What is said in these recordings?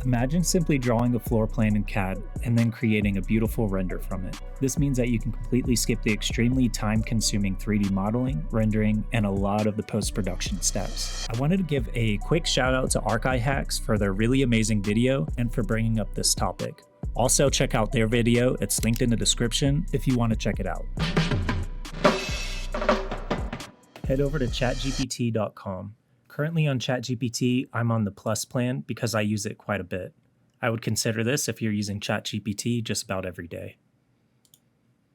Imagine simply drawing a floor plan in CAD and then creating a beautiful render from it. This means that you can completely skip the extremely time-consuming 3D modeling, rendering, and a lot of the post-production steps. I wanted to give a quick shout out to Archihacks for their really amazing video and for bringing up this topic. Also check out their video, it's linked in the description if you want to check it out. Head over to chatgpt.com. Currently on ChatGPT, I'm on the Plus plan because I use it quite a bit. I would consider this if you're using ChatGPT just about every day.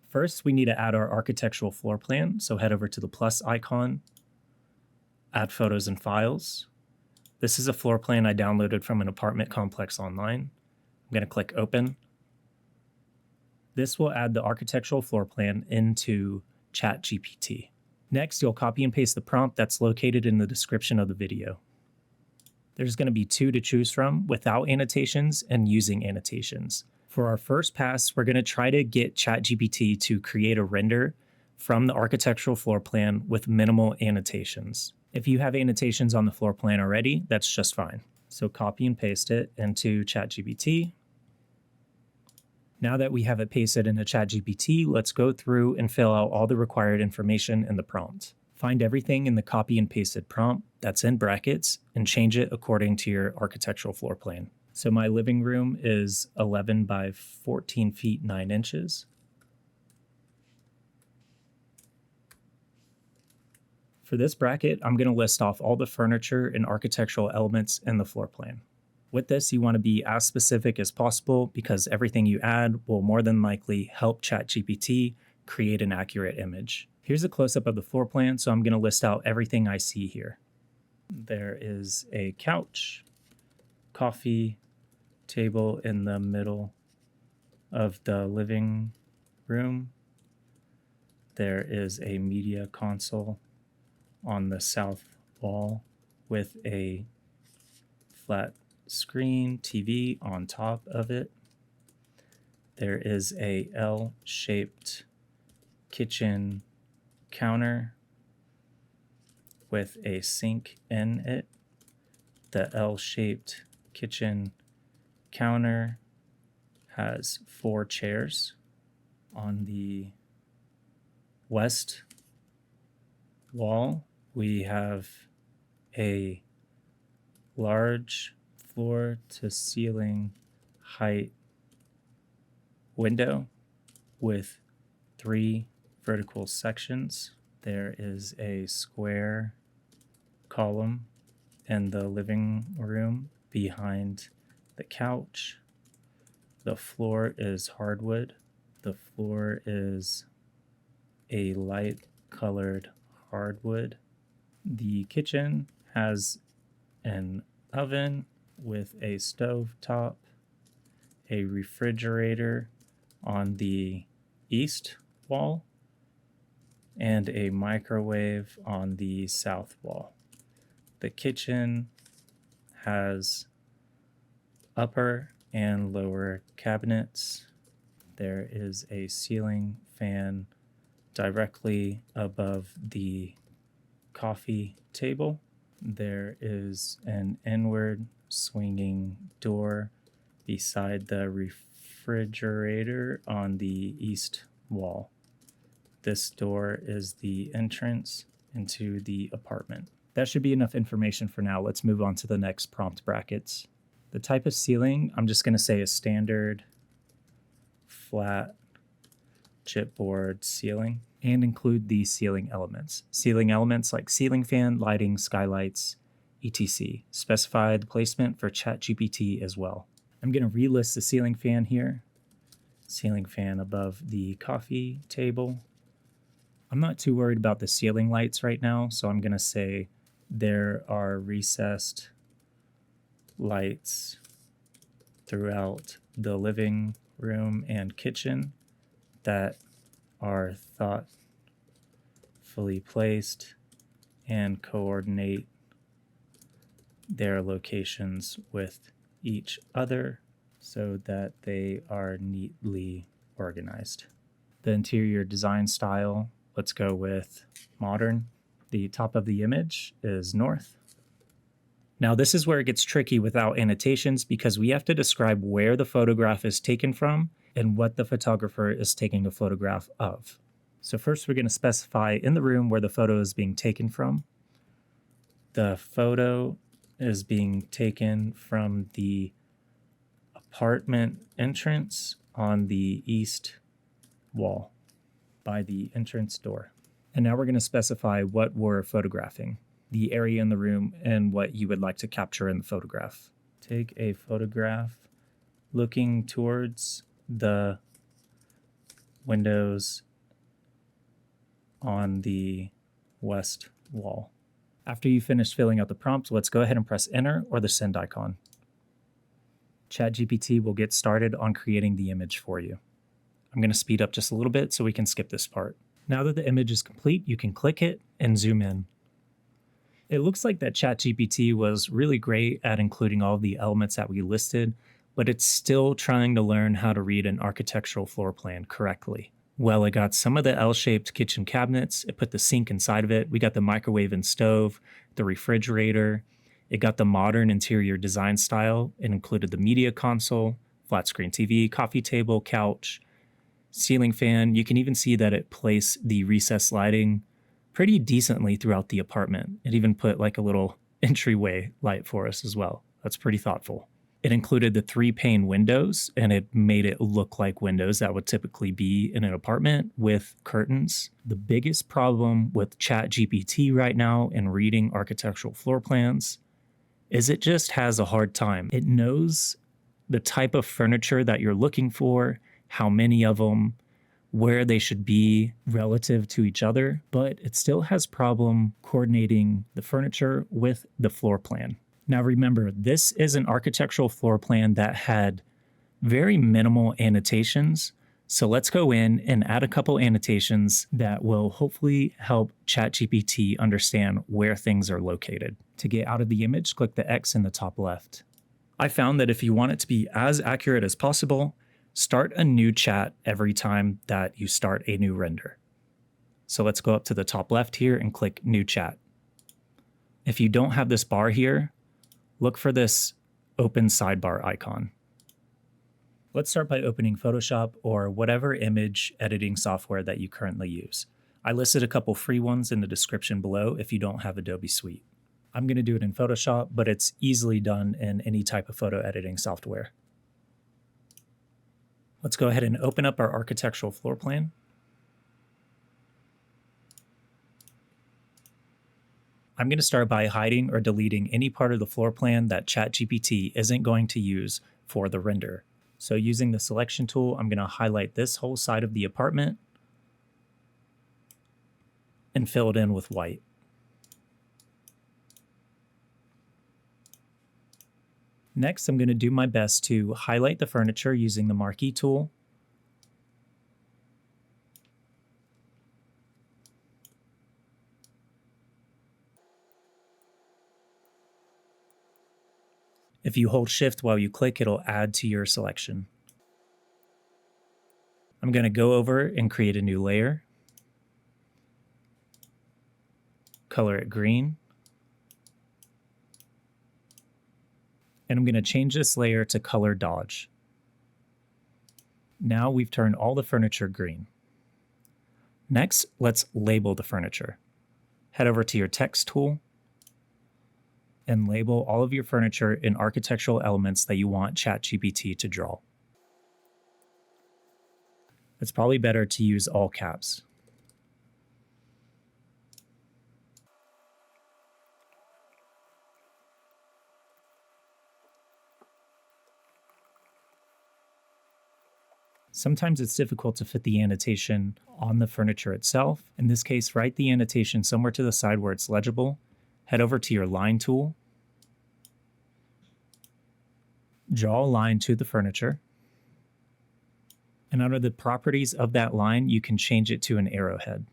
First, we need to add our architectural floor plan, so head over to the plus icon, add photos and files. This is a floor plan I downloaded from an apartment complex online. I'm going to click open. This will add the architectural floor plan into ChatGPT. Next, you'll copy and paste the prompt that's located in the description of the video. There's going to be two to choose from, without annotations and using annotations. For our first pass, we're going to try to get ChatGPT to create a render from the architectural floor plan with minimal annotations. If you have annotations on the floor plan already, that's just fine. So copy and paste it into ChatGPT. Now that we have it pasted into ChatGPT, let's go through and fill out all the required information in the prompt. Find everything in the copy and pasted prompt that's in brackets and change it according to your architectural floor plan. So my living room is 11 by 14 feet 9 inches. For this bracket, I'm going to list off all the furniture and architectural elements in the floor plan. With this, you want to be as specific as possible because everything you add will more than likely help ChatGPT create an accurate image. Here's a close-up of the floor plan, so I'm going to list out everything I see here. There is a couch, coffee table in the middle of the living room. There is a media console on the south wall with a flat screen TV on top of it. There is a L-shaped kitchen counter with a sink in it. The L-shaped kitchen counter has 4 chairs. On the west wall, we have a large floor to ceiling height window with 3 vertical sections. There is a square column in the living room behind the couch. The floor is hardwood. The floor is a light colored hardwood. The kitchen has an oven with a stove top, a refrigerator on the east wall, and a microwave on the south wall. The kitchen has upper and lower cabinets. There is a ceiling fan directly above the coffee table. There is an inward swinging door beside the refrigerator on the east wall. This door is the entrance into the apartment. That should be enough information for now. Let's move on to the next prompt brackets. The type of ceiling, I'm just going to say a standard flat chipboard ceiling, and include the ceiling elements. Ceiling elements like ceiling fan, lighting, skylights, etc. Specify the placement for ChatGPT as well. I'm going to relist the ceiling fan here. Ceiling fan above the coffee table. I'm not too worried about the ceiling lights right now, so I'm going to say there are recessed lights throughout the living room and kitchen that are thoughtfully placed and coordinate their locations with each other so that they are neatly organized. The interior design style, let's go with modern. The top of the image is north. Now, this is where it gets tricky without annotations because we have to describe where the photograph is taken from and what the photographer is taking a photograph of. So first we're going to specify in the room where the photo is being taken from. The photo is being taken from the apartment entrance on the east wall by the entrance door. And now we're going to specify what we're photographing, the area in the room, and what you would like to capture in the photograph. Take a photograph looking towards the windows on the west wall. After you finish filling out the prompt, let's go ahead and press enter or the send icon. ChatGPT will get started on creating the image for you. I'm going to speed up just a little bit so we can skip this part. Now that the image is complete, you can click it and zoom in. It looks like that ChatGPT was really great at including all of the elements that we listed, but it's still trying to learn how to read an architectural floor plan correctly. Well, it got some of the L-shaped kitchen cabinets, it put the sink inside of it, we got the microwave and stove, the refrigerator, it got the modern interior design style, it included the media console, flat screen TV, coffee table, couch, ceiling fan. You can even see that it placed the recessed lighting pretty decently throughout the apartment. It even put like a little entryway light for us as well. That's pretty thoughtful. It included the 3-pane windows, and it made it look like windows that would typically be in an apartment with curtains. The biggest problem with ChatGPT right now in reading architectural floor plans is it just has a hard time. It knows the type of furniture that you're looking for, how many of them, where they should be relative to each other, but it still has problem coordinating the furniture with the floor plan. Now remember, this is an architectural floor plan that had very minimal annotations. So let's go in and add a couple annotations that will hopefully help ChatGPT understand where things are located. To get out of the image, click the X in the top left. I found that if you want it to be as accurate as possible, start a new chat every time that you start a new render. So let's go up to the top left here and click New Chat. If you don't have this bar here, look for this open sidebar icon. Let's start by opening Photoshop or whatever image editing software that you currently use. I listed a couple free ones in the description below if you don't have Adobe Suite. I'm going to do it in Photoshop, but it's easily done in any type of photo editing software. Let's go ahead and open up our architectural floor plan. I'm going to start by hiding or deleting any part of the floor plan that ChatGPT isn't going to use for the render. So using the selection tool, I'm going to highlight this whole side of the apartment and fill it in with white. Next, I'm going to do my best to highlight the furniture using the marquee tool. If you hold Shift while you click, it'll add to your selection. I'm going to go over and create a new layer. Color it green. And I'm going to change this layer to color dodge. Now we've turned all the furniture green. Next, let's label the furniture. Head over to your text tool and label all of your furniture in architectural elements that you want ChatGPT to draw. It's probably better to use all caps. Sometimes it's difficult to fit the annotation on the furniture itself. In this case, write the annotation somewhere to the side where it's legible. Head over to your line tool. Draw a line to the furniture. And under the properties of that line, you can change it to an arrowhead.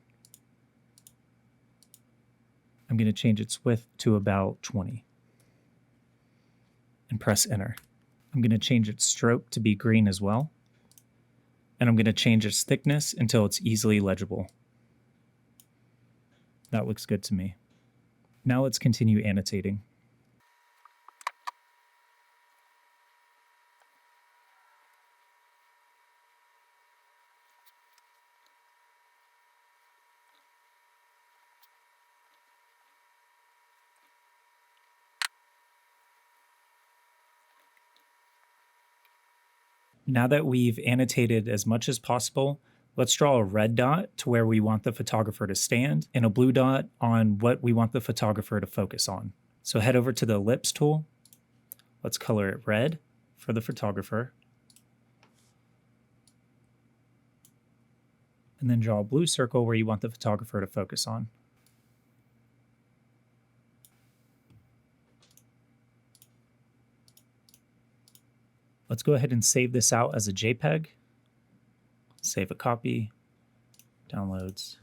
I'm going to change its width to about 20. And press enter. I'm going to change its stroke to be green as well. And I'm going to change its thickness until it's easily legible. That looks good to me. Now let's continue annotating. Now that we've annotated as much as possible, let's draw a red dot to where we want the photographer to stand and a blue dot on what we want the photographer to focus on. So head over to the ellipse tool. Let's color it red for the photographer. And then draw a blue circle where you want the photographer to focus on. Let's go ahead and save this out as a JPEG. Save a copy, downloads.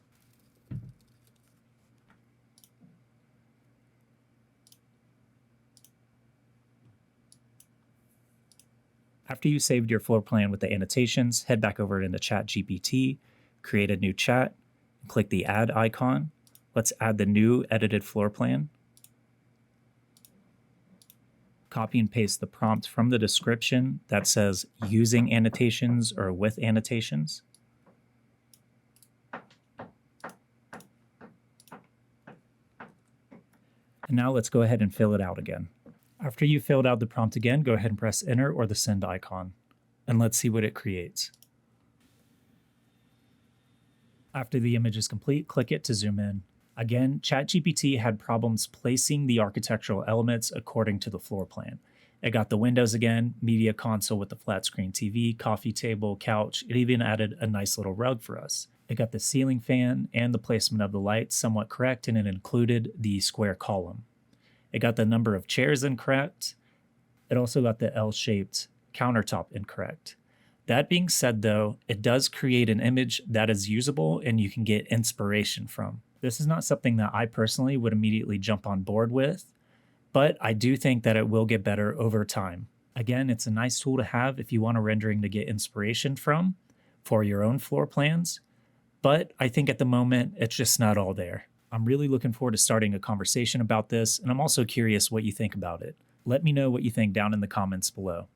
After you saved your floor plan with the annotations, head back over into ChatGPT, create a new chat, and click the add icon. Let's add the new edited floor plan. Copy and paste the prompt from the description that says using annotations or with annotations. And now let's go ahead and fill it out again. After you filled out the prompt again, go ahead and press enter or the send icon. And let's see what it creates. After the image is complete, click it to zoom in. Again, ChatGPT had problems placing the architectural elements according to the floor plan. It got the windows again, media console with the flat screen TV, coffee table, couch. It even added a nice little rug for us. It got the ceiling fan and the placement of the lights somewhat correct, and it included the square column. It got the number of chairs incorrect. It also got the L-shaped countertop incorrect. That being said, though, it does create an image that is usable and you can get inspiration from. This is not something that I personally would immediately jump on board with, but I do think that it will get better over time. Again, it's a nice tool to have if you want a rendering to get inspiration from for your own floor plans, but I think at the moment, it's just not all there. I'm really looking forward to starting a conversation about this, and I'm also curious what you think about it. Let me know what you think down in the comments below.